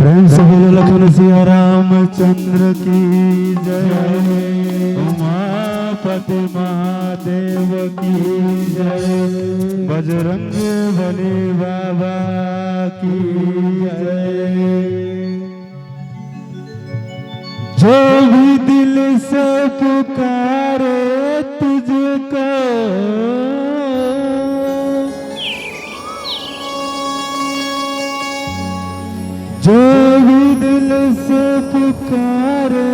प्रेम से बोलो लखन सिया रामचंद्र की जय। उमापति महादेव की जय। बजरंग बली बाबा की जय। जो भी दिल से पुकारे तुझको, जो भी दिल से पुकारे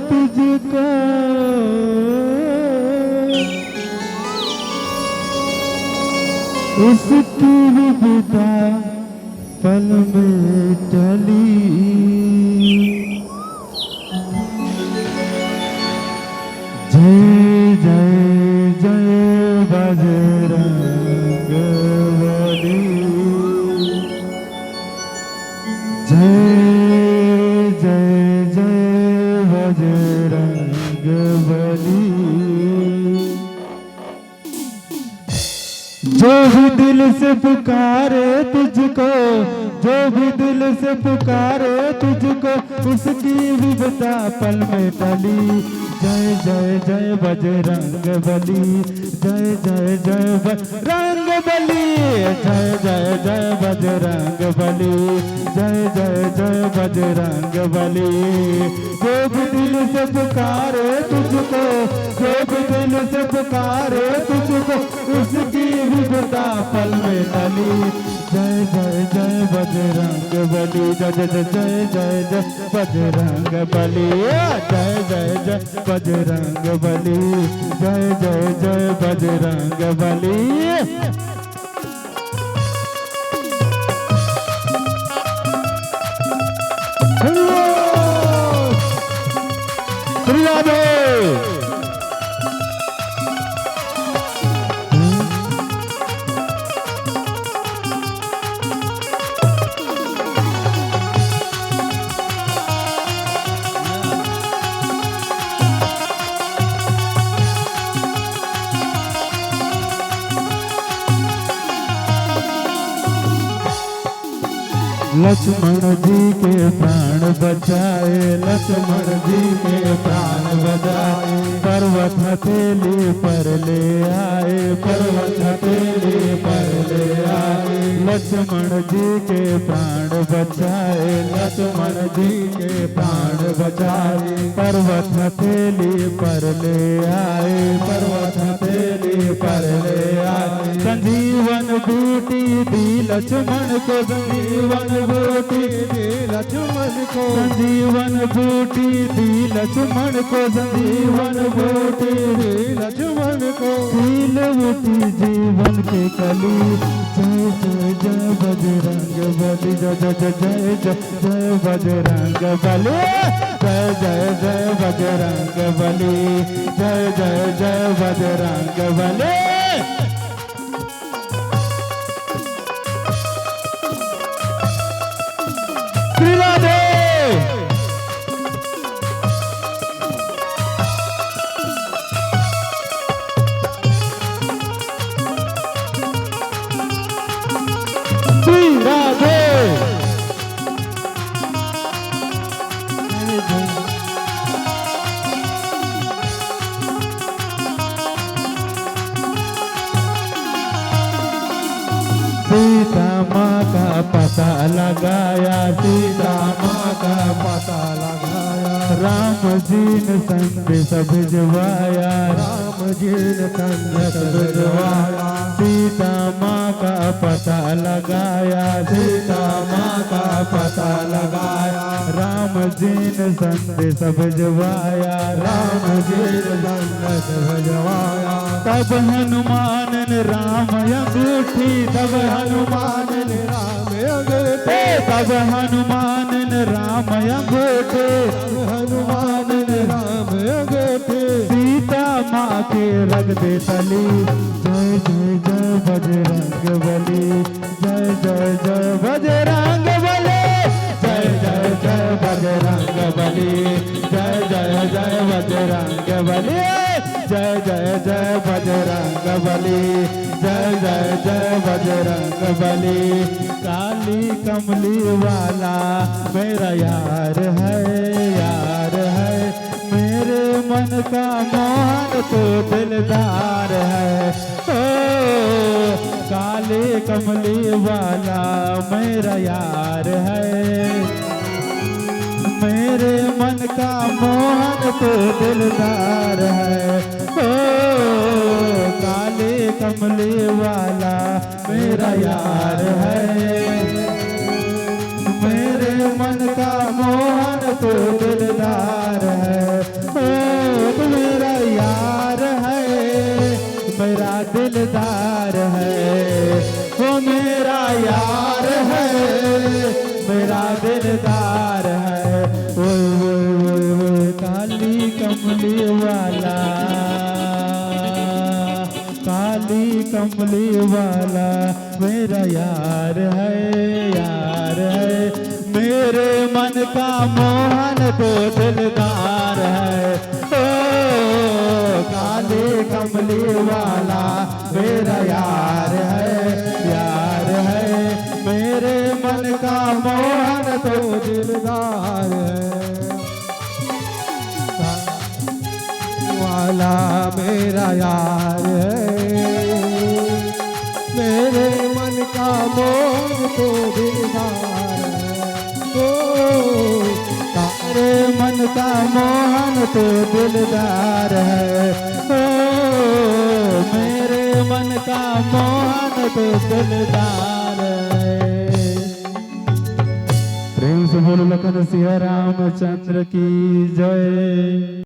तुझको, उसकी विविधता पल में टली। जय जय जय बजरंग बली। जय जय जय बजरंग बली। जो भी दिल से पुकारे तुझको, जो भी दिल से पुकारे तुझको, उसकी विविधता पल में टली। जय जय जय बजरंग बली। जय जय जय बजरंग बली। जय जय जय बजरंग बली। जय जय जय बजरंग बली। जो भी दिल से पुकारे तुझको, जो भी दिल से पुकारे तुझको, उसकी विविधता पल में टली। जय जय जय बजरंग बली। जय जय जय जय जय बजरंग बली। जय जय जय बजरंग बली। जय जय जय बजरंग बली। श्री राधे। लक्ष्मण जी के प्राण बचाए, लक्ष्मण जी के प्राण बचाए। पर्वत हथेली पर ले आए, पर्वत हथेली पर ले आए। लक्ष्मण जी के प्राण बचाए, लक्ष्मण जी के प्राण बचाए। पर्वत हथेली पर ले आए, पर्वत हथेली पर ले आए। संजीवन बूटी दी लक्ष्मण को, संजीवन बूटी दी लक्ष्मण को, संजीवन बूटी दी लक्ष्मण को, संजीवन बूटी दी लक्ष्मण को। खिल उठी जीवन के कली। जय जय जय बजरंग बली। जय जय जय जय जय बजरंग बली। जय जय जय बजरंग बली। जय जय जय बजरंग बली। श्री राधे। श्री राधे। सीता माँ का पता लगाया, सीता माँ का पता लगाया। राम जी ने संदेश भिजवाया, राम जी ने संदेश भिजवाया। सीता माँ का पता लगाया, सीता माँ का पता लगाया। राम जी ने संदेश भिजवाया, राम जी ने संदेश भिजवाया। तब हनुमान ने राम अंगूठी, तब हनुमान ने राम अंगूठे, तब हनुमान ने राम अंगूठे, हनुमान ने राम अंगूठे। सीता माँ के रग दे तली। जय जय जय बजरंग बली। जय जय जय बजरंग बली। जय जय जय बजरंग बली। जय जय जय बजरंग बली। जय जय जय बजरंग बली। जय जय जय बजरंग बली। काली कमली वाला मेरा यार है, यार है। मेरे मन का मोहन तो दिलदार है। ओ काली कमली वाला मेरा यार है। मेरे मन का मोहन तो दिलदार है। ओ काले कमली वाला मेरा यार है। मेरे मन का मोहन तो दिलदार है। ओ मेरा यार है, मेरा दिलदार है। वो मेरा यार है, मेरा दिलदार है। वो काली कमली वाला, काली कमली वाला मेरा यार है, यार है। मेरे मन का मोहन तो दिलदार है। ओ काली कमली वाला मेरा यार है, यार है। मेरे मन का मोहन तो दिलदार है। वाला मेरा यार है। मेरे मन का मोहन तो दिलदार है। ओ तारे मन का मोहन तो दिलदार है। ओ मेरे मन का मोहन तो दिलदार है। प्रेम से बोलो लखन सिया रामचंद्र की जय।